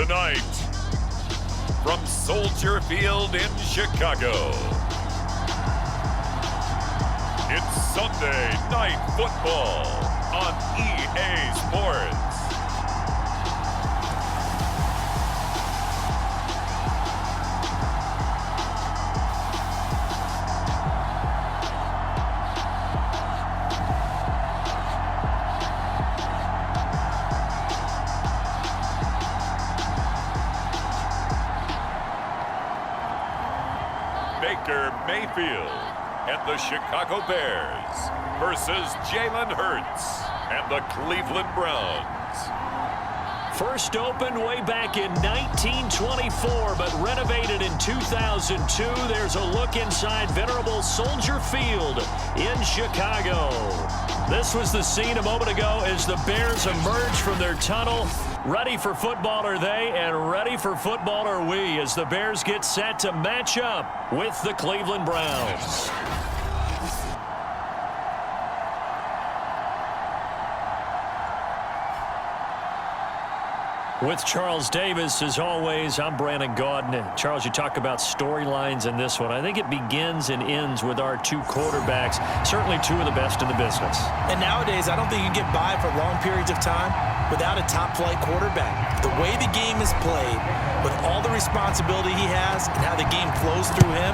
Tonight, from Soldier Field in Chicago, it's Sunday Night Football on EA Sports. Baker Mayfield and the Chicago Bears versus Jalen Hurts and the Cleveland Browns. First opened way back in 1924, but renovated in 2002. There's a look inside venerable Soldier Field in Chicago. This was the scene a moment ago as the Bears emerged from their tunnel. Ready for football are they, and ready for football are we, as the Bears get set to match up with the Cleveland Browns. With Charles Davis, as always, I'm Brandon Gaudin. Charles, you talk about storylines in this one. I think it begins and ends with our two quarterbacks, certainly two of the best in the business. And nowadays, I don't think you can get by for long periods of time without a top-flight quarterback. The way the game is played, with all the responsibility he has and how the game flows through him,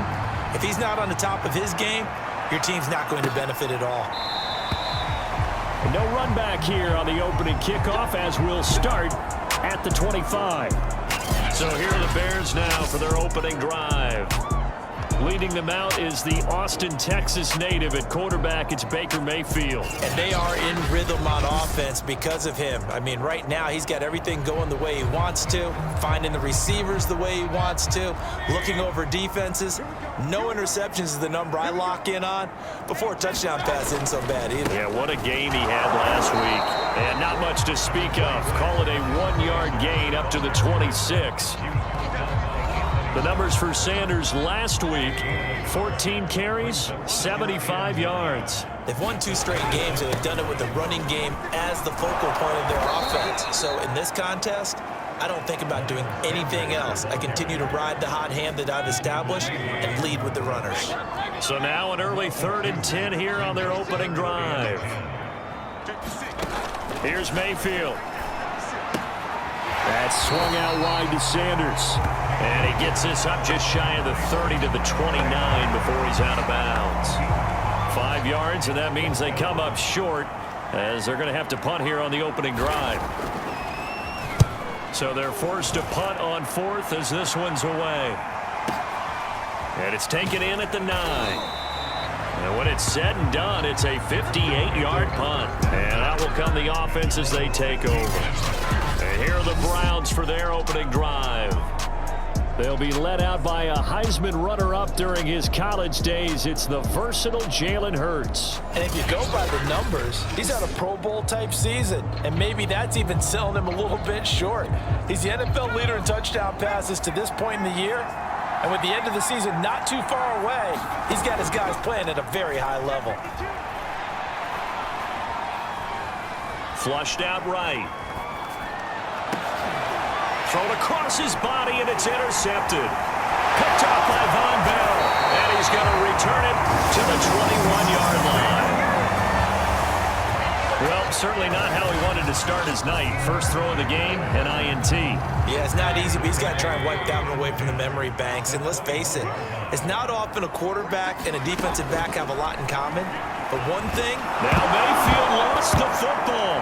if he's not on the top of his game, your team's not going to benefit at all. No run back here on the opening kickoff, as we'll start at the 25. So here are the Bears now for their opening drive. Leading them out is the Austin, Texas native. At quarterback, it's Baker Mayfield. And they are in rhythm on offense because of him. I mean, right now, he's got everything going the way he wants to, finding the receivers the way he wants to, looking over defenses. No interceptions is the number I lock in on. Before a touchdown pass isn't so bad either. Yeah, what a game he had last week. And not much to speak of. Call it a 1-yard gain up to the 26. The numbers for Sanders last week, 14 carries, 75 yards. They've won 2 straight games, and they've done it with the running game as the focal point of their offense. So in this contest, I don't think about doing anything else. I continue to ride the hot hand that I've established and lead with the runners. So now an early 3rd and 10 here on their opening drive. Here's Mayfield. That's swung out wide to Sanders. And he gets this up just shy of the 30 to the 29 before he's out of bounds. 5 yards, and that means they come up short, as they're going to have to punt here on the opening drive. So they're forced to punt on 4th as this one's away. And it's taken in at the 9. And when it's said and done, it's a 58-yard punt. And out will come the offense as they take over. And here are the Browns for their opening drive. They'll be led out by a Heisman runner-up during his college days. It's the versatile Jalen Hurts. And if you go by the numbers, he's had a Pro Bowl-type season. And maybe that's even selling him a little bit short. He's the NFL leader in touchdown passes to this point in the year. And with the end of the season not too far away, he's got his guys playing at a very high level. Flushed out right. Thrown across his body, and it's intercepted. Picked off by Von Bell. And he's going to return it to the 21-yard line. Well, certainly not how he wanted to start his night. First throw of the game, an INT. Yeah, it's not easy, but he's got to try and wipe that one away from the memory banks. And let's face it, it's not often a quarterback and a defensive back have a lot in common. But one thing... Now Mayfield lost the football.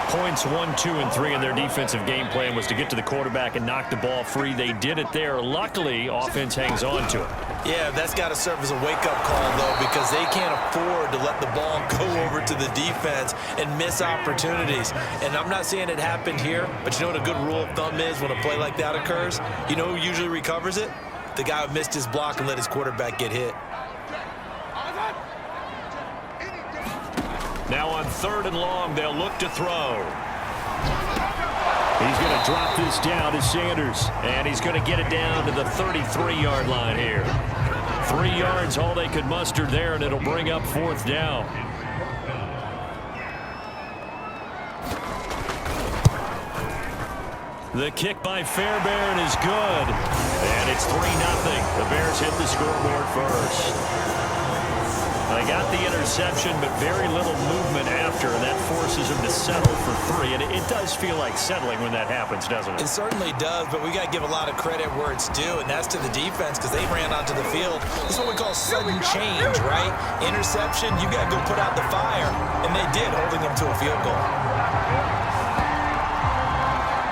Points 1, 2, and 3 in their defensive game plan was to get to the quarterback and knock the ball free. They did it there. Luckily, offense hangs on to it. Yeah, that's got to serve as a wake-up call, though, because they can't afford to let the ball go over to the defense and miss opportunities. And I'm not saying it happened here, but you know what a good rule of thumb is when a play like that occurs? You know who usually recovers it? The guy who missed his block and let his quarterback get hit. Now on 3rd and long, they'll look to throw. He's going to drop this down to Sanders, and he's going to get it down to the 33-yard line here. 3 yards, all they could muster there, and it'll bring up 4th down. The kick by Fairbairn is good. And it's 3-0. The Bears hit the scoreboard first. They got the interception, but very little movement after, and that forces them to settle for 3. And it does feel like settling when that happens, doesn't it? It certainly does, but we got to give a lot of credit where it's due, and that's to the defense because they ran onto the field. This is what we call sudden change, right? Interception, you got to go put out the fire, and they did, holding them to a field goal.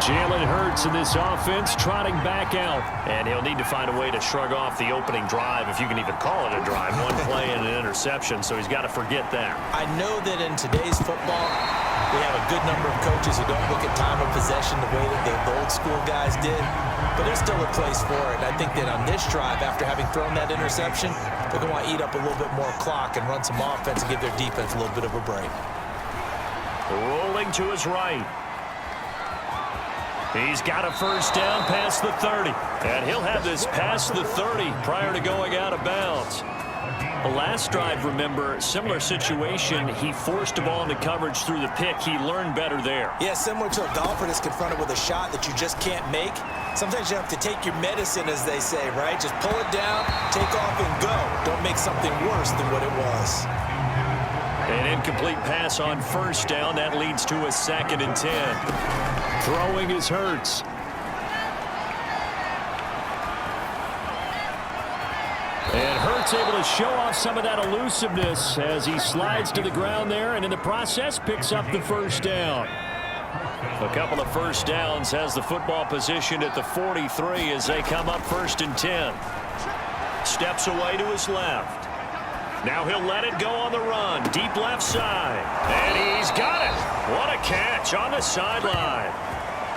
Jalen Hurts in this offense trotting back out. And he'll need to find a way to shrug off the opening drive, if you can even call it a drive. One play and an interception, so he's got to forget that. I know that in today's football, we have a good number of coaches who don't look at time of possession the way that the old school guys did. But there's still a place for it. And I think that on this drive, after having thrown that interception, they're going to want to eat up a little bit more clock and run some offense and give their defense a little bit of a break. Rolling to his right. He's got a first down past the 30. And he'll have this past the 30 prior to going out of bounds. The last drive, remember, similar situation. He forced a ball into coverage through the pick. He learned better there. Yeah, similar to a golfer that's confronted with a shot that you just can't make. Sometimes you have to take your medicine, as they say, right? Just pull it down, take off, and go. Don't make something worse than what it was. An incomplete pass on first down. That leads to a 2nd and 10. Throwing is Hurts. And Hurts able to show off some of that elusiveness as he slides to the ground there, and in the process picks up the first down. A couple of first downs has the football positioned at the 43 as they come up 1st and 10. Steps away to his left. Now he'll let it go on the run. Deep left side. And he's got it. What a catch on the sideline.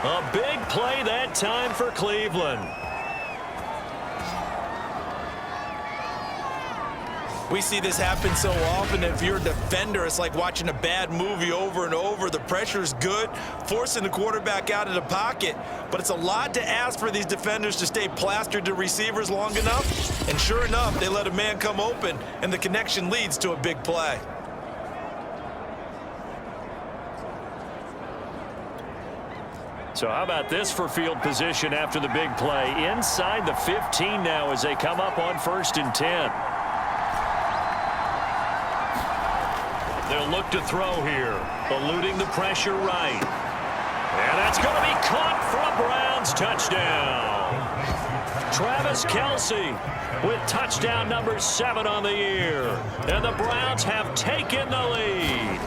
A big play that time for Cleveland. We see this happen so often. If you're a defender, it's like watching a bad movie over and over. The pressure's good, forcing the quarterback out of the pocket. But it's a lot to ask for these defenders to stay plastered to receivers long enough. And sure enough, they let a man come open, and the connection leads to a big play. So how about this for field position after the big play? Inside the 15 now as they come up on 1st and 10. They'll look to throw here, eluding the pressure right. And that's going to be caught for a Browns touchdown. Travis Kelce with touchdown number 7 on the year. And the Browns have taken the lead.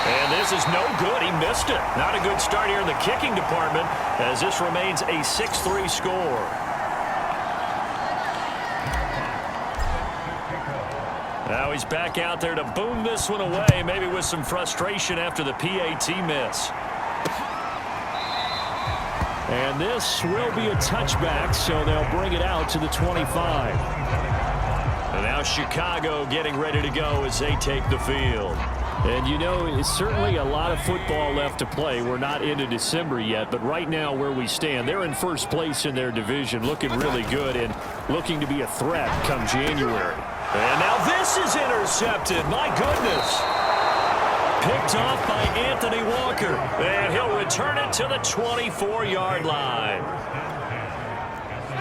And this is no good. He missed it. Not a good start here in the kicking department as this remains a 6-3 score. Now he's back out there to boom this one away, maybe with some frustration after the PAT miss. And this will be a touchback, so they'll bring it out to the 25. And now Chicago getting ready to go as they take the field. And, you know, it's certainly a lot of football left to play. We're not into December yet, but right now where we stand, they're in first place in their division, looking really good and looking to be a threat come January. And now this is intercepted. My goodness. Picked off by Anthony Walker. And he'll return it to the 24-yard line.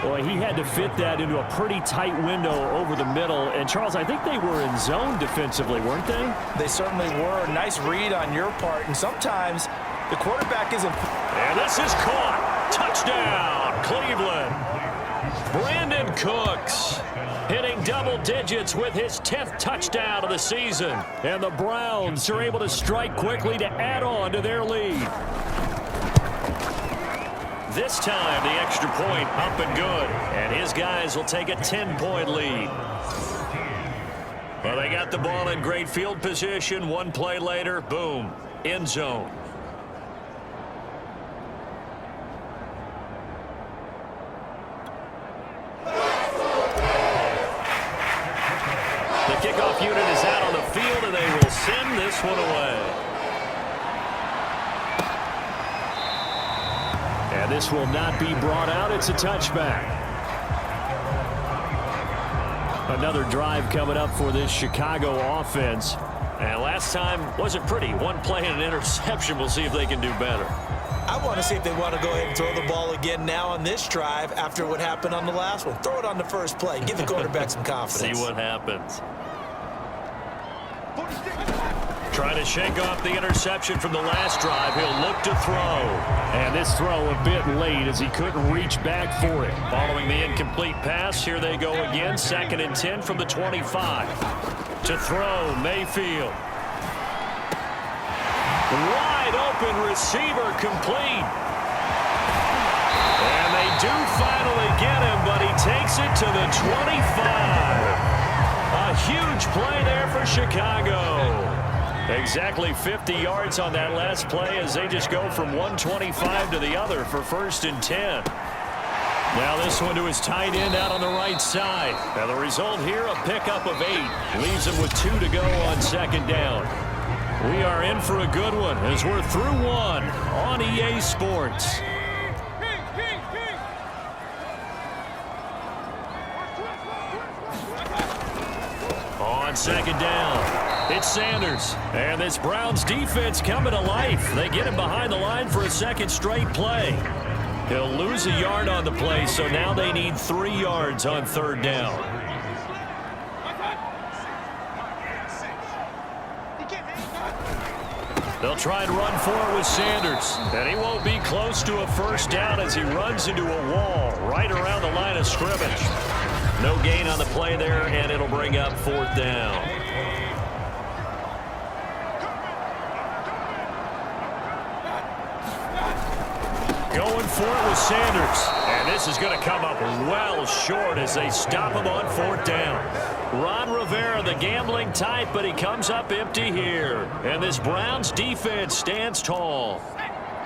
Boy, he had to fit that into a pretty tight window over the middle. And, Charles, I think they were in zone defensively, weren't they? They certainly were. Nice read on your part. And sometimes the quarterback isn't. And this is caught. Touchdown, Cleveland. Brandon Cooks hitting double digits with his 10th touchdown of the season. And the Browns are able to strike quickly to add on to their lead. This time, the extra point up and good. And his guys will take a 10-point lead. Well, they got the ball in great field position. One play later, boom, end zone. The kickoff unit is out on the field, and they will send this one away. And this will not be brought out. It's a touchback. Another drive coming up for this Chicago offense. And last time wasn't pretty. One play and an interception. We'll see if they can do better. I want to see if they want to go ahead and throw the ball again now on this drive after what happened on the last one. Throw it on the first play. Give the quarterback some confidence. See what happens. Trying to shake off the interception from the last drive. He'll look to throw. And this throw a bit late as he couldn't reach back for it. Following the incomplete pass, here they go again. 2nd and 10 from the 25. To throw, Mayfield. Wide open receiver complete. And they do finally get him, but he takes it to the 25. A huge play there for Chicago. Exactly 50 yards on that last play as they just go from 125 to the other for 1st and 10. Now this one to his tight end out on the right side. Now the result here, a pickup of 8. Leaves him with 2 to go on 2nd down. We are in for a good one as we're through one on EA Sports. On 2nd down, it's Sanders. And this Browns defense coming to life. They get him behind the line for a 2nd straight play. He'll lose a yard on the play, so now they need 3 yards on 3rd down. They'll try and run for it with Sanders. And he won't be close to a 1st down as he runs into a wall right around the line of scrimmage. No gain on the play there, and it'll bring up 4th down. Going for it with Sanders. And this is going to come up well short as they stop him on 4th down. Ron Rivera, the gambling type, but he comes up empty here. And this Browns defense stands tall.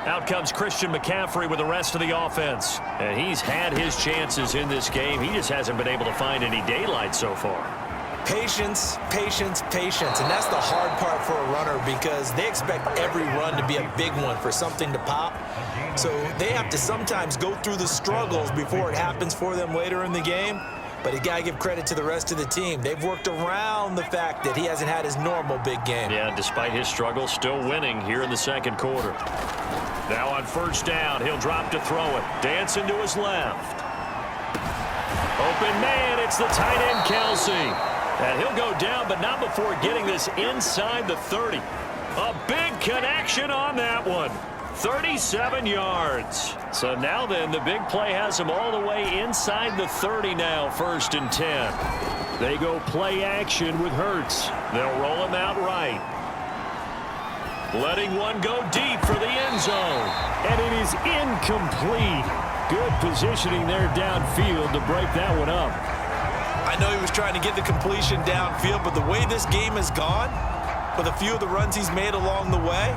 Out comes Christian McCaffrey with the rest of the offense. And he's had his chances in this game. He just hasn't been able to find any daylight so far. Patience, patience, patience. And that's the hard part for a runner because they expect every run to be a big one for something to pop. So they have to sometimes go through the struggles before it happens for them later in the game. But you got to give credit to the rest of the team. They've worked around the fact that he hasn't had his normal big game. Yeah, despite his struggles, still winning here in the 2nd quarter. Now on 1st down, he'll drop to throw it. Dancing to his left. Open man, it's the tight end, Kelsey. And he'll go down, but not before getting this inside the 30. A big connection on that one. 37 yards. So now then, the big play has him all the way inside the 30 now, 1st and 10. They go play action with Hurts. They'll roll him out right. Letting one go deep for the end zone. And it is incomplete. Good positioning there downfield to break that one up. I know he was trying to get the completion downfield, but the way this game has gone, with a few of the runs he's made along the way,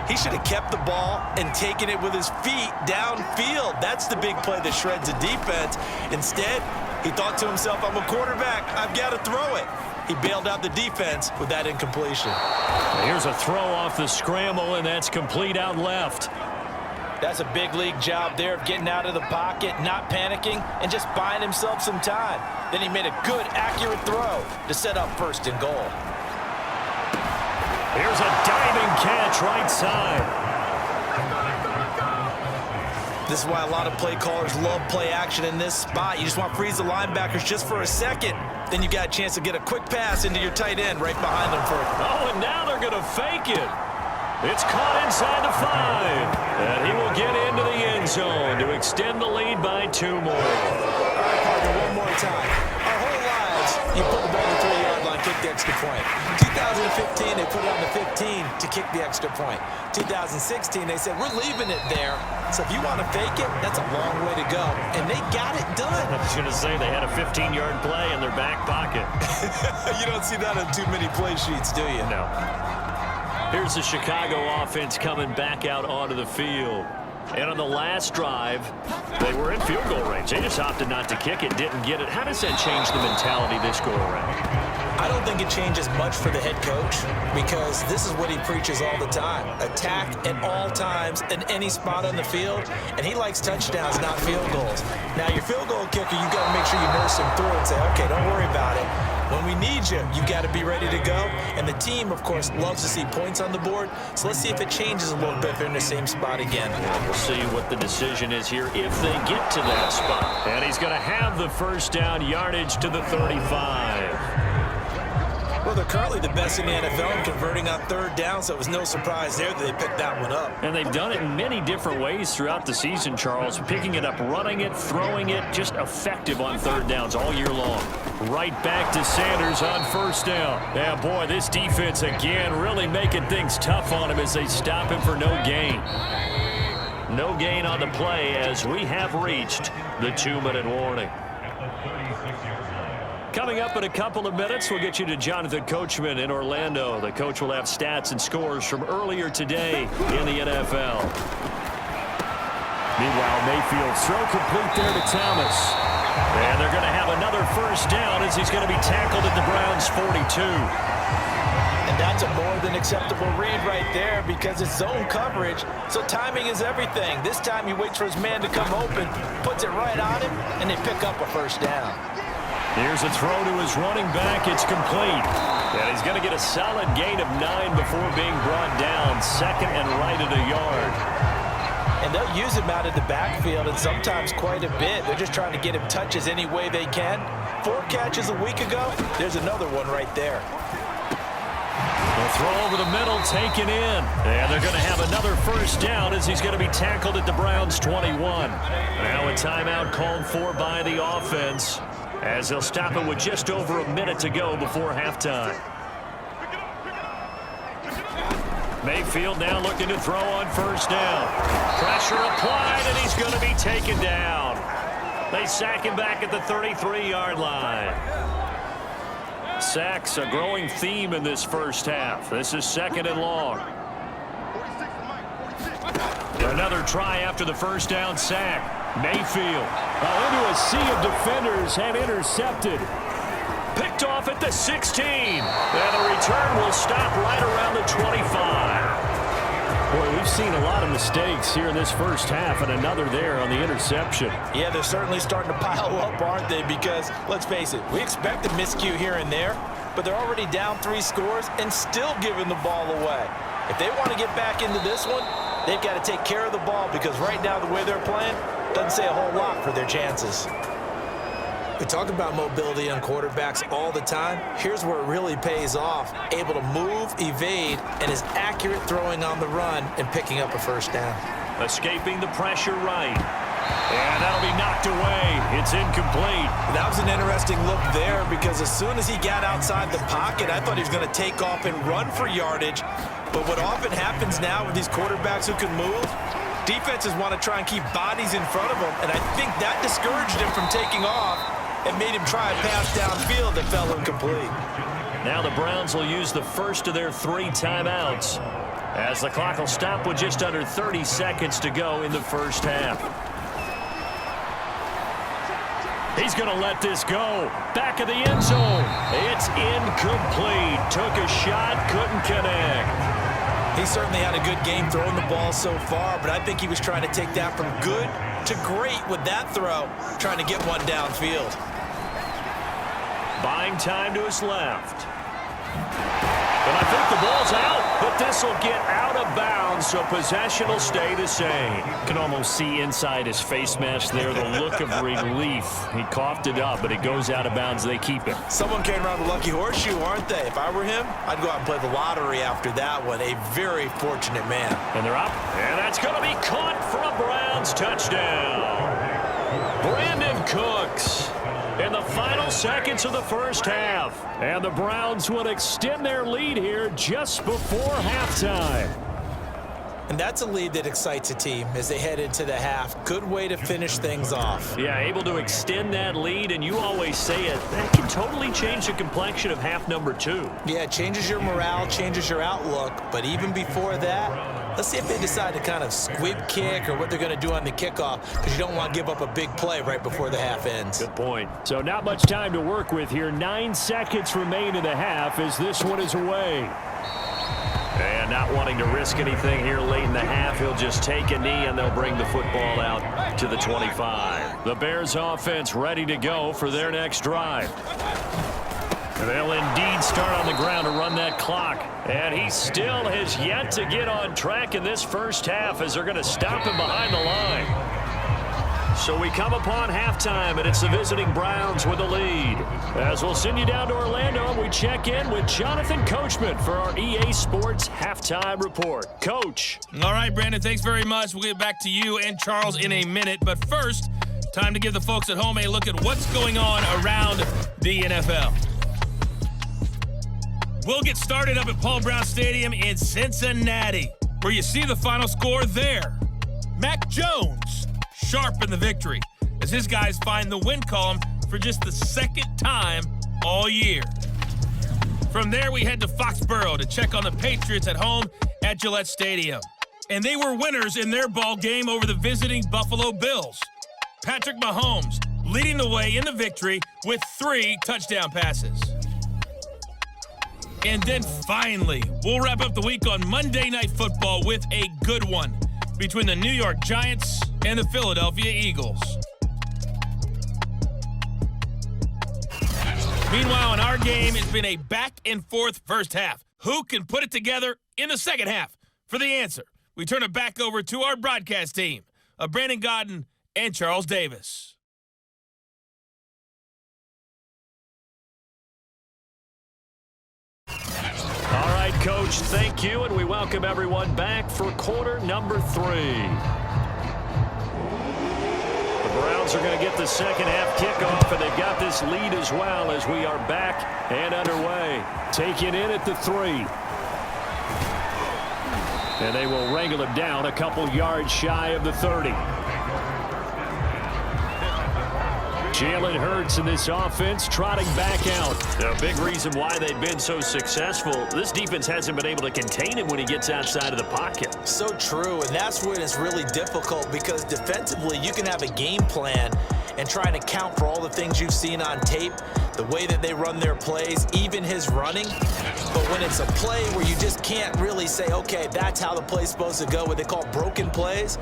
he should have kept the ball and taken it with his feet downfield. That's the big play that shreds a defense. Instead, he thought to himself, I'm a quarterback. I've got to throw it. He bailed out the defense with that incompletion. Here's a throw off the scramble, and that's complete out left. That's a big league job there of getting out of the pocket, not panicking, and just buying himself some time. Then he made a good, accurate throw to set up 1st and goal. Here's a diving catch right side. This is why a lot of play callers love play action in this spot. You just want to freeze the linebackers just for a second. Then you got a chance to get a quick pass into your tight end right behind them. Oh, and now they're going to fake it. It's caught inside the 5. And he will get into the end zone to extend the lead by 2 more. All right, partner, one more time. Our whole lives, you put the ball on the 3-yard line, kick the extra point. 2015, they put it on the 15 to kick the extra point. 2016, they said, we're leaving it there. So if you want to fake it, that's a long way to go. And they got it done. I was going to say they had a 15-yard play in their back pocket. You don't see that on too many play sheets, do you? No. Here's the Chicago offense coming back out onto the field. And on the last drive, they were in field goal range. They just opted not to kick it, didn't get it. How does that change the mentality this go around? I don't think it changes much for the head coach because this is what he preaches all the time. Attack at all times in any spot on the field, and he likes touchdowns, not field goals. Now, your field goal kicker, you got to make sure you force him through and say, okay, don't worry about it. When we need you, you've got to be ready to go. And the team, of course, loves to see points on the board. So let's see if it changes a little bit if they're in the same spot again. We'll see what the decision is here if they get to that spot. And he's going to have the first down, yardage to the 35. Well, they're currently the best in the NFL in converting on third down, so it was no surprise there that they picked that one up. And they've done it in many different ways throughout the season, Charles. Picking it up, running it, throwing it, just effective on third downs all year long. Right back to Sanders on first down. Yeah, boy, this defense again really making things tough on him as they stop him for no gain. No gain on the play as we have reached the 2-minute warning. Coming up in a couple of minutes, we'll get you to Jonathan Coachman in Orlando. The coach will have stats and scores from earlier today in the NFL. Meanwhile, Mayfield throw complete there to Thomas. And they're going to have another first down as he's going to be tackled at the Browns' 42. And that's a more than acceptable read right there because it's zone coverage, so timing is everything. This time he waits for his man to come open, puts it right on him, and they pick up a first down. Here's a throw to his running back. It's complete. And he's going to get a solid gain of 9 before being brought down. Second and right at a yard. And they'll use him out of the backfield, and sometimes quite a bit. They're just trying to get him touches any way they can. 4 catches a week ago. There's another one right there. The throw over the middle, taken in. And they're going to have another first down as he's going to be tackled at the Browns' 21. Now a timeout called for by the offense, as they'll stop it with just over a minute to go before halftime. Mayfield now looking to throw on first down. Pressure applied, and he's going to be taken down. They sack him back at the 33-yard line. Sacks a growing theme in this first half. This is second and long. Another try after the first down sack. Mayfield into a sea of defenders and intercepted. Picked off at the 16. And the return will stop right around the 25. Boy, we've seen a lot of mistakes here in this first half, and another there on the interception. Yeah, they're certainly starting to pile up, aren't they? Because, let's face it, we expect a miscue here and there, but they're already down 3 scores and still giving the ball away. If they want to get back into this one, they've got to take care of the ball because right now the way they're playing doesn't say a whole lot for their chances. We talk about mobility on quarterbacks all the time. Here's where it really pays off. Able to move, evade, and is accurate throwing on the run and picking up a first down. Escaping the pressure right. And that'll be knocked away. It's incomplete. That was an interesting look there because as soon as he got outside the pocket, I thought he was going to take off and run for yardage. But what often happens now with these quarterbacks who can move, defenses want to try and keep bodies in front of them, and I think that discouraged him from taking off and made him try a pass downfield that fell incomplete. Now the Browns will use the first of their 3 timeouts as the clock will stop with just under 30 seconds to go in the first half. He's going to let this go. Back of the end zone. It's incomplete. Took a shot, couldn't connect. He certainly had a good game throwing the ball so far, but I think he was trying to take that from good to great with that throw, trying to get one downfield. Buying time to his left. And I think the ball's out, but this will get out of bounds, so possession will stay the same. You can almost see inside his face mask there the look of relief. He coughed it up, but it goes out of bounds. They keep it. Someone came around the lucky horseshoe, aren't they? If I were him, I'd go out and play the lottery after that one. A very fortunate man. And they're up, and that's going to be caught for a Browns touchdown. Brandon Cooks in the final seconds of the first half. And the Browns will extend their lead here just before halftime. And that's a lead that excites a team as they head into the half. Good way to finish things off. Yeah, able to extend that lead, and you always say it, that can totally change the complexion of half number 2. Yeah, it changes your morale, changes your outlook. But even before that, let's see if they decide to kind of squib kick or what they're going to do on the kickoff, because you don't want to give up a big play right before the half ends. Good point. So not much time to work with here. 9 seconds remain in the half as this one is away. And not wanting to risk anything here late in the half, he'll just take a knee, and they'll bring the football out to the 25. The Bears offense ready to go for their next drive. They'll indeed start on the ground to run that clock. And he still has yet to get on track in this first half as they're going to stop him behind the line. So we come upon halftime, and it's the visiting Browns with the lead. As we'll send you down to Orlando, and we check in with Jonathan Coachman for our EA Sports Halftime Report. Coach. All right, Brandon, thanks very much. We'll get back to you and Charles in a minute. But first, time to give the folks at home a look at what's going on around the NFL. We'll get started up at Paul Brown Stadium in Cincinnati, where you see the final score there. Mac Jones sharp in the victory as his guys find the win column for just the second time all year. From there, we head to Foxborough to check on the Patriots at home at Gillette Stadium. And they were winners in their ball game over the visiting Buffalo Bills. Patrick Mahomes leading the way in the victory with 3 touchdown passes. And then finally, we'll wrap up the week on Monday Night Football with a good one between the New York Giants and the Philadelphia Eagles. Meanwhile, in our game, it's been a back-and-forth first half. Who can put it together in the second half? For the answer, we turn it back over to our broadcast team of Brandon Godden and Charles Davis. All right, Coach, thank you, and we welcome everyone back for quarter number 3. The Browns are going to get the second half kickoff, and they've got this lead as well as we are back and underway. Taking in at the 3. And they will wrangle him down a couple yards shy of the 30. Jalen Hurts in this offense trotting back out. A big reason why they've been so successful, this defense hasn't been able to contain him when he gets outside of the pocket. So true, and that's when it's really difficult because defensively you can have a game plan and try to account for all the things you've seen on tape, the way that they run their plays, even his running. But when it's a play where you just can't really say, okay, that's how the play's supposed to go, what they call broken plays,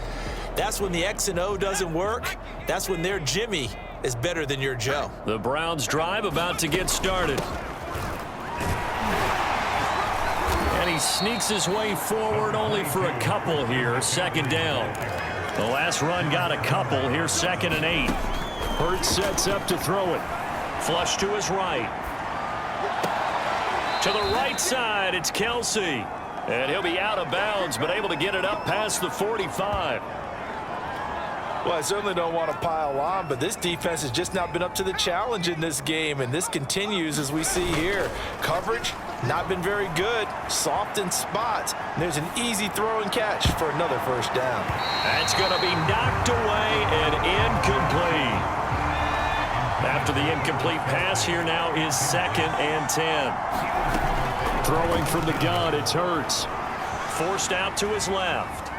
that's when the X and O doesn't work. That's when their Jimmy is better than your Joe. The Browns drive about to get started. And he sneaks his way forward only for a couple here. Second down. The last run got a couple. Here's 2nd and 8. Hurts sets up to throw it. Flush to his right. To the right side, it's Kelsey. And he'll be out of bounds, but able to get it up past the 45. Well, I certainly don't want to pile on, but this defense has just not been up to the challenge in this game, and this continues as we see here. Coverage, not been very good, soft in spots. And there's an easy throw and catch for another first down. That's going to be knocked away and incomplete. After the incomplete pass, here now is 2nd and 10. Throwing from the gun, it's Hurts. Forced out to his left.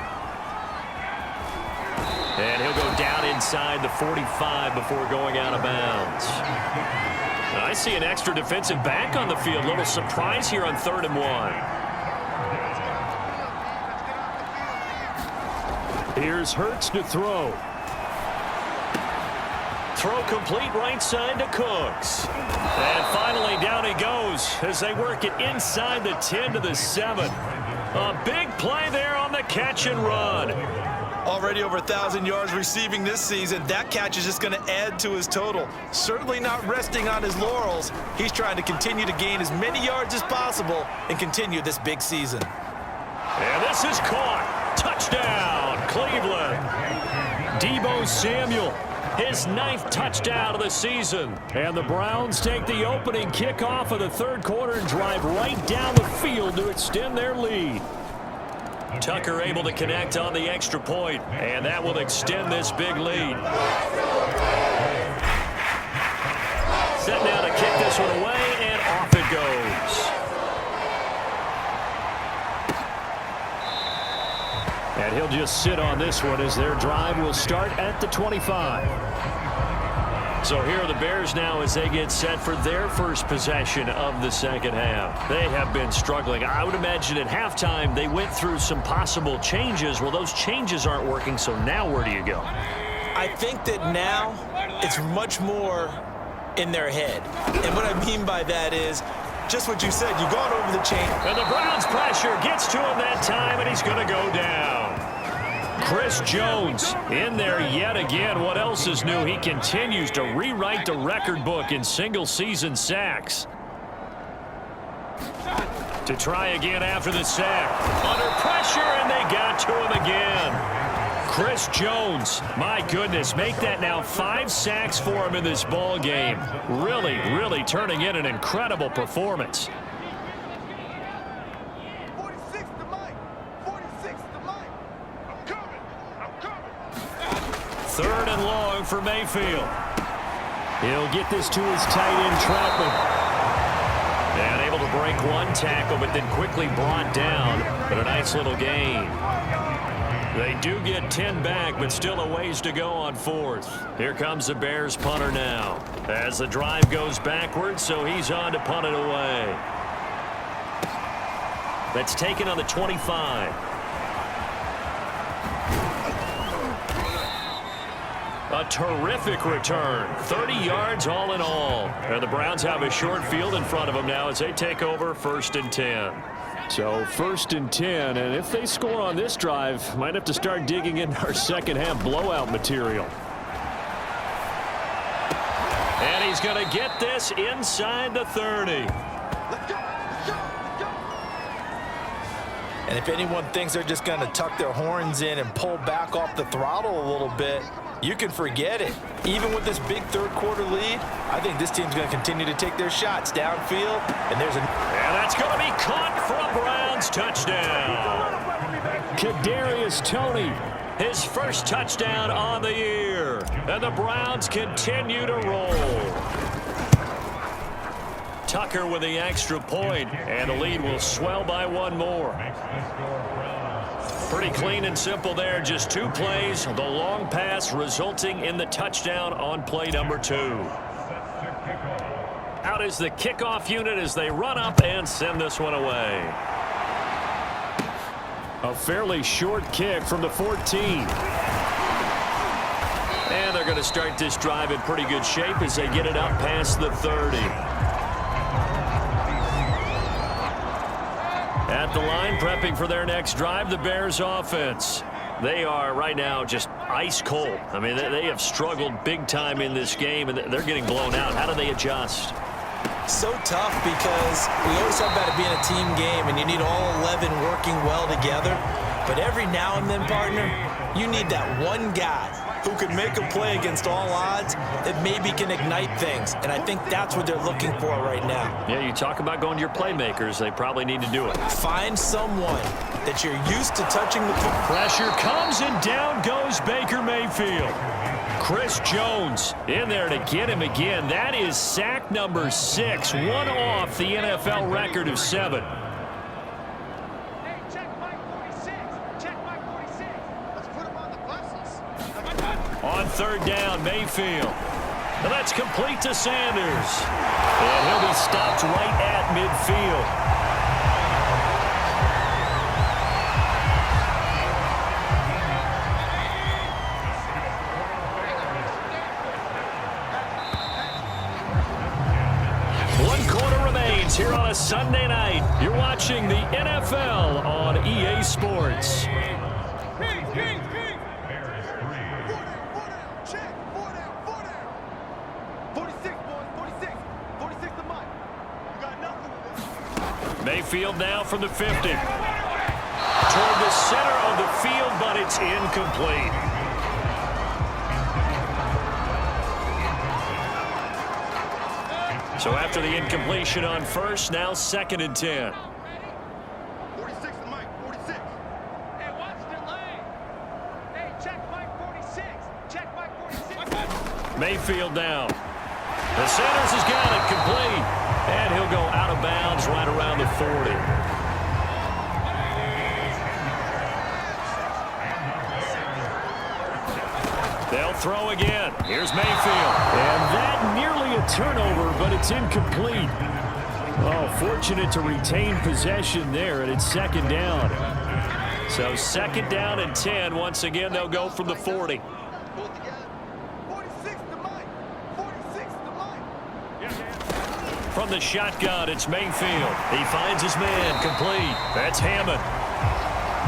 And he'll go down inside the 45 before going out of bounds. I see an extra defensive back on the field. A little surprise here on 3rd and 1. Here's Hurts to throw. Throw complete right side to Cooks. And finally down he goes as they work it inside the 10 to the 7. A big play there on the catch and run. Already over 1,000 yards receiving this season. That catch is just going to add to his total. Certainly not resting on his laurels. He's trying to continue to gain as many yards as possible and continue this big season. And this is caught. Touchdown, Cleveland. Deebo Samuel, his 9th touchdown of the season. And the Browns take the opening kickoff of the 3rd quarter and drive right down the field to extend their lead. Tucker able to connect on the extra point, and that will extend this big lead. Set now to kick this one away, and off it goes. And he'll just sit on this one as their drive will start at the 25. So here are the Bears now as they get set for their first possession of the second half. They have been struggling. I would imagine at halftime they went through some possible changes. Well, those changes aren't working, so now where do you go? I think that now it's much more in their head. And what I mean by that is just what you said. You've gone over the chain. And the Browns pressure gets to him that time, and he's going to go down. Chris Jones in there yet again. What else is new? He continues to rewrite the record book in single-season sacks. To try again after the sack. Under pressure, and they got to him again. Chris Jones, my goodness, make that now 5 sacks for him in this ball game. Really, really turning in an incredible performance. 46 to Mike. 46 to Mike. I'm coming. I'm coming. 3rd and long for Mayfield. He'll get this to his tight end, Troutman. And able to break one tackle, but then quickly brought down. But a nice little gain. They do get 10 back, but still a ways to go on 4th. Here comes the Bears punter now. As the drive goes backwards, so he's on to punt it away. That's taken on the 25. A terrific return. 30 yards all in all. And the Browns have a short field in front of them now as they take over 1st and 10. So 1st and 10, and if they score on this drive, might have to start digging in our second half blowout material. And he's going to get this inside the 30. And if anyone thinks they're just going to tuck their horns in and pull back off the throttle a little bit, you can forget it. Even with this big 3rd quarter lead, I think this team's going to continue to take their shots downfield. And that's going to be caught for a Browns touchdown. Kadarius Toney, his first touchdown on the year. And the Browns continue to roll. Tucker with the extra point, and the lead will swell by 1 more. Pretty clean and simple there. Just 2 plays. The long pass resulting in the touchdown on play number 2. Out is the kickoff unit as they run up and send this one away. A fairly short kick from the 14. And they're going to start this drive in pretty good shape as they get it up past the 30. At the line, prepping for their next drive, the Bears offense. They are right now just ice cold. I mean, they have struggled big time in this game, and they're getting blown out. How do they adjust? so tough because we always talk about it being a team game and you need all 11 working well together. But every now and then, partner, you need that one guy who can make a play against all odds that maybe can ignite things. And I think that's what they're looking for right now. Yeah, you talk about going to your playmakers. They probably need to do it. Find someone that you're used to touching the football. Pressure comes and down goes Baker Mayfield. Chris Jones in there to get him again. That is sack number 6, one off the NFL record of 7. On third down, Mayfield. And that's complete to Sanders. And he'll be stopped right at midfield. Here on a Sunday night, you're watching the NFL on EA Sports. Mayfield now from the 50. Toward the center of the field, but it's incomplete. So after the incompletion on first, now 2nd and 10. 46 to Mike, 46. Hey, watch the lane. Hey, check Mike 46. Check Mike 46. Mayfield down. The Sanders has got it complete. And he'll go out of bounds right around the 40. They'll throw again. Here's Mayfield. And that nearly a turnover, but it's incomplete. Oh, fortunate to retain possession there, and it's second down. So second down and 10. Once again, they'll go from the 40. From the shotgun, it's Mayfield. He finds his man, complete. That's Hammond.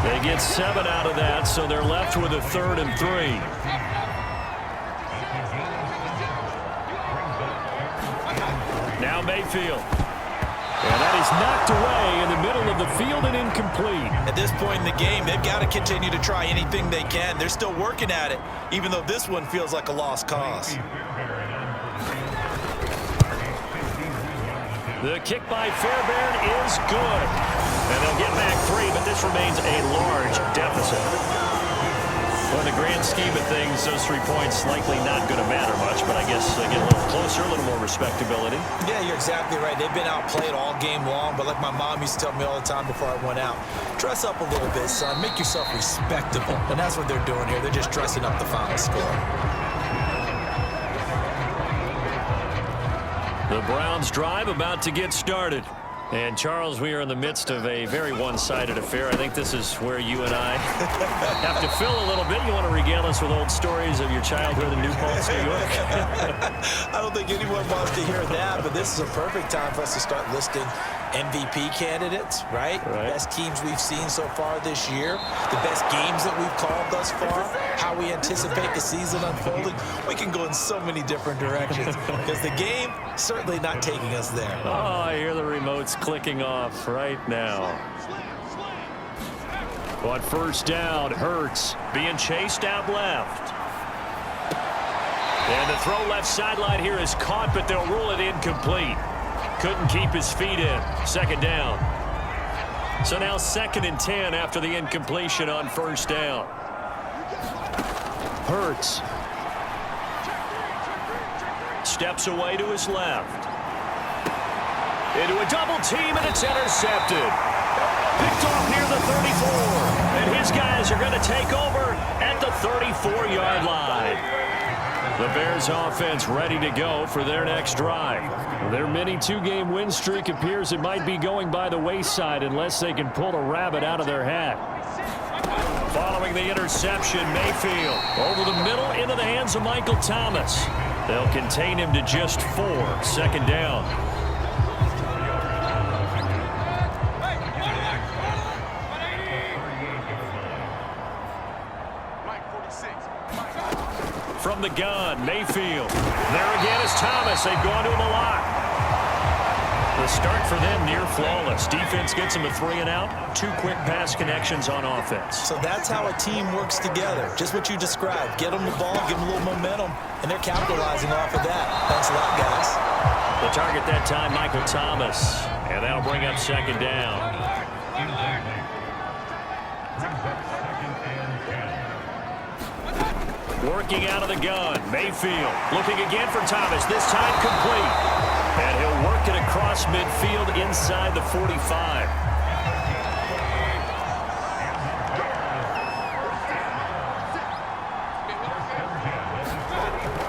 They get 7 out of that, so they're left with a 3rd and 3. Now Mayfield. And that is knocked away in the middle of the field and incomplete. At this point in the game, they've got to continue to try anything they can. They're still working at it, even though this one feels like a lost cause. The kick by Fairbairn is good. And they'll get back 3, but this remains a large deficit. Well, in the grand scheme of things, those 3 points likely not going to matter much, but I guess they get a little closer, a little more respectability. Yeah, you're exactly right. They've been outplayed all game long, but like my mom used to tell me all the time before I went out, dress up a little bit, son. Make yourself respectable. And that's what they're doing here. They're just dressing up the final score. The Browns drive about to get started. And, Charles, we are in the midst of a very one-sided affair. I think this is where you and I have to fill a little bit. You want to regale us with old stories of your childhood in New Paltz, New York? I don't think anyone wants to hear that, but this is a perfect time for us to start listing MVP candidates, right? Best teams we've seen so far this year, the best games that we've called thus far, how we anticipate the season unfolding. We can go in so many different directions because the game certainly not taking us there. Oh, I hear the remotes clicking off right now. On first down, Hurts being chased out left. And the throw left sideline here is caught, but they'll rule it incomplete. Couldn't keep his feet in. Second down. So now 2nd and 10 after the incompletion on first down. Hurts steps away to his left. Into a double team, and it's intercepted. Picked off near the 34. And his guys are going to take over at the 34-yard line. The Bears offense ready to go for their next drive. Their mini 2-game win streak appears it might be going by the wayside unless they can pull a rabbit out of their hat. Following the interception, Mayfield over the middle into the hands of Michael Thomas. They'll contain him to just 4. Second down. From the gun, Mayfield. There again is Thomas. They've gone to him a lot. The start for them near flawless. Defense gets them a 3-and-out. 2 quick pass connections on offense. So that's how a team works together. Just what you described. Get them the ball, give them a little momentum, and they're capitalizing off of that. Thanks a lot, guys. The target that time, Michael Thomas. And that'll bring up second down. Working out of the gun, Mayfield looking again for Thomas, this time complete. And he'll work it across midfield inside the 45.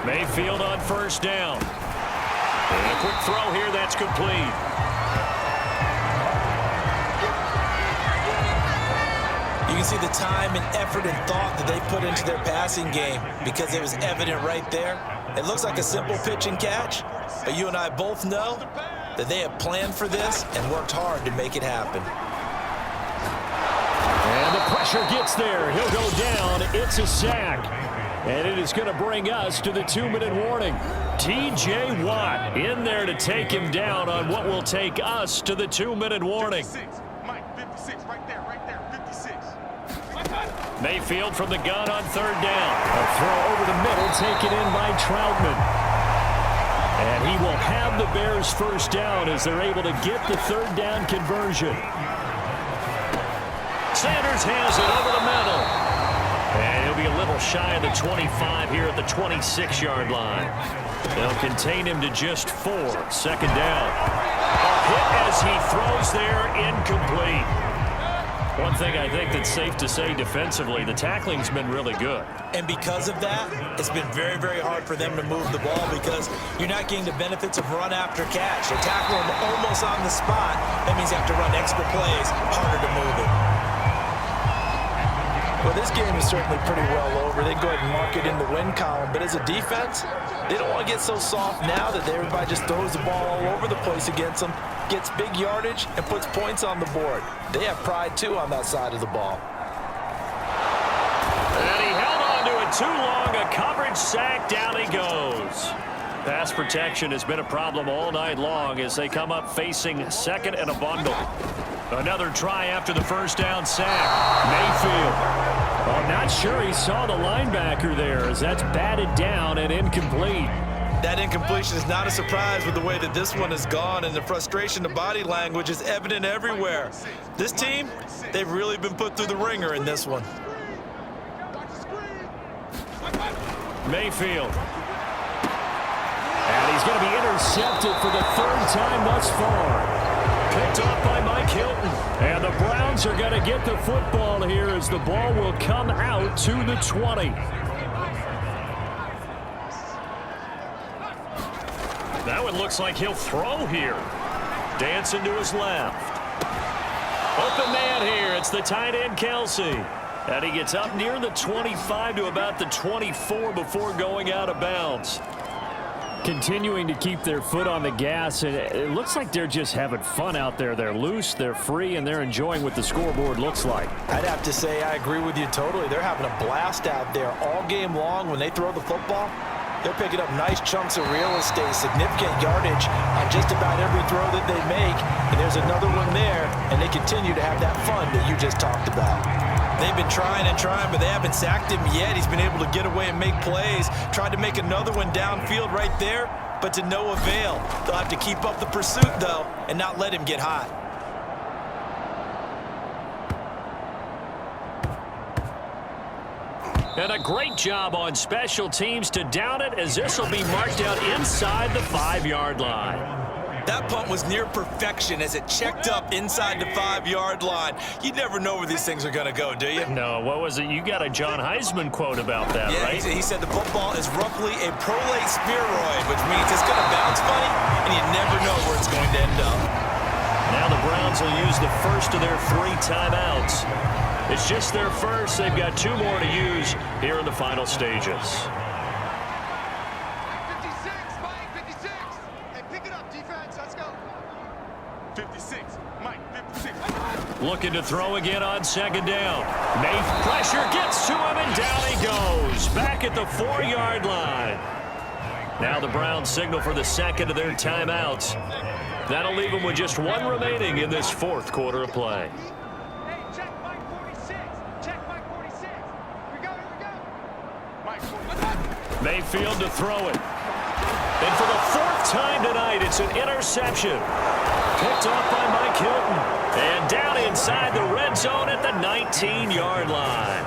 Mayfield on first down. And a quick throw here, that's complete. You can see the time and effort and thought that they put into their passing game because it was evident right there. It looks like a simple pitch and catch, but you and I both know that they have planned for this and worked hard to make it happen. And the pressure gets there. He'll go down. It's a sack. And it is going to bring us to the 2-minute warning. T.J. Watt in there to take him down on what will take us to the 2-minute warning. 56. Mike, 56, right there, 56. Mayfield from the gun on third down. A throw over the middle taken in by Troutman. And he will have the Bears first down as they're able to get the third down conversion. Sanders has it over the middle. And he'll be a little shy of the 25 here at the 26-yard line. They'll contain him to just 4. Second down. A hit as he throws there, incomplete. One thing I think that's safe to say defensively, the tackling's been really good. And because of that, it's been very, very hard for them to move the ball because you're not getting the benefits of run after catch. They tackle them almost on the spot. That means you have to run extra plays, harder to move it. Well, this game is certainly pretty well over. They can go ahead and mark it in the win column. But as a defense, they don't want to get so soft now that everybody just throws the ball all over the place against them, gets big yardage, and puts points on the board. They have pride, too, on that side of the ball. And he held on to it too long. A coverage sack. Down he goes. Pass protection has been a problem all night long as they come up facing second and a bundle. Another try after the first down sack. Mayfield. I'm not sure he saw the linebacker there as that's batted down and incomplete. That incompletion is not a surprise with the way that this one has gone, and the frustration, the body language is evident everywhere. This team, they've really been put through the ringer in this one. Mayfield. And he's going to be intercepted for the third time thus far. Picked off by Mike Hilton. And the Browns are going to get the football here as the ball will come out to the 20. That one looks like he'll throw here. Dancing to his left. Open man here. It's the tight end, Kelsey. And he gets up near the 25 to about the 24 before going out of bounds. Continuing to keep their foot on the gas, and it looks like they're just having fun out there. They're loose, they're free, and they're enjoying what the scoreboard looks like. I'd have to say I agree with you totally. They're having a blast out there all game long when they throw the football. They're picking up nice chunks of real estate, significant yardage on just about every throw that they make. And there's another one there, and they continue to have that fun that you just talked about. They've been trying and trying, but they haven't sacked him yet. He's been able to get away and make plays. Tried to make another one downfield right there, but to no avail. They'll have to keep up the pursuit, though, and not let him get hot. And a great job on special teams to down it, as this will be marked out inside the 5-yard line. That punt was near perfection as it checked up inside the 5-yard line. You never know where these things are going to go, do you? No, what was it? You got a John Heisman quote about that, yeah, right? He said the football is roughly a prolate spheroid, which means it's going to bounce funny, and you never know where it's going to end up. Now the Browns will use the first of their 3 timeouts. It's just their first. They've got 2 more to use here in the final stages. 56, Mike, 56. Hey, pick it up, defense. Let's go. 56, Mike, 56. Looking to throw again on second down. Pressure gets to him, and down he goes. Back at the 4-yard line. Now the Browns signal for the second of their timeouts. That'll leave them with just 1 remaining in this 4th quarter of play. Hey, check Mike 46. Check Mike 46. Here we go, here we go. Mike 46. Mayfield to throw it. And for the 4th time tonight, it's an interception. Picked off by Mike Hilton. And down inside the red zone at the 19-yard line.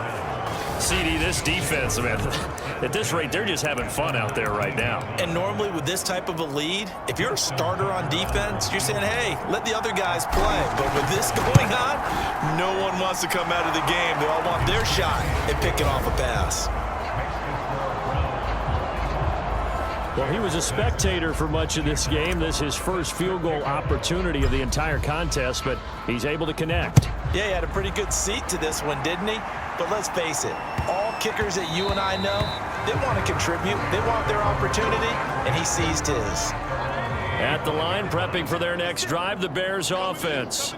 CD, this defense, man, at this rate, they're just having fun out there right now. And normally with this type of a lead, if you're a starter on defense, you're saying, hey, let the other guys play. But with this going on, no one wants to come out of the game. They all want their shot at picking off a pass. Well, he was a spectator for much of this game. This is his first field goal opportunity of the entire contest, but he's able to connect. Yeah, he had a pretty good seat to this one, didn't he? But let's face it, all kickers that you and I know, they want to contribute. They want their opportunity, and he seized his. At the line, prepping for their next drive, the Bears offense.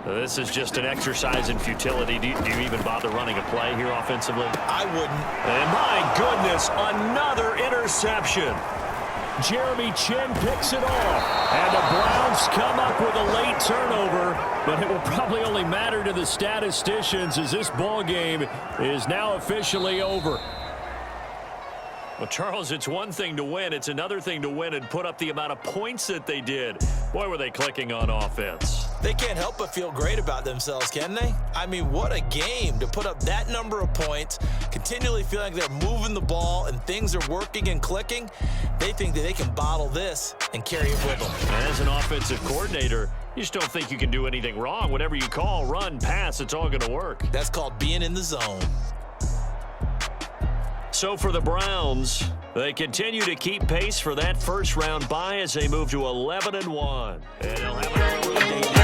This is just an exercise in futility. Do you even bother running a play here offensively? I wouldn't. And my goodness, another interception. Jeremy Chin picks it off. And the Browns come up with a late turnover, but it will probably only matter to the statisticians as this ball game is now officially over. Well, Charles, it's one thing to win. It's another thing to win and put up the amount of points that they did. Boy, were they clicking on offense. They can't help but feel great about themselves, can they? I mean, what a game to put up that number of points, continually feeling like they're moving the ball and things are working and clicking. They think that they can bottle this and carry it with them. As an offensive coordinator, you just don't think you can do anything wrong. Whatever you call, run, pass, it's all going to work. That's called being in the zone. So for the Browns, they continue to keep pace for that first-round bye as they move to 11-1. And they'll have an early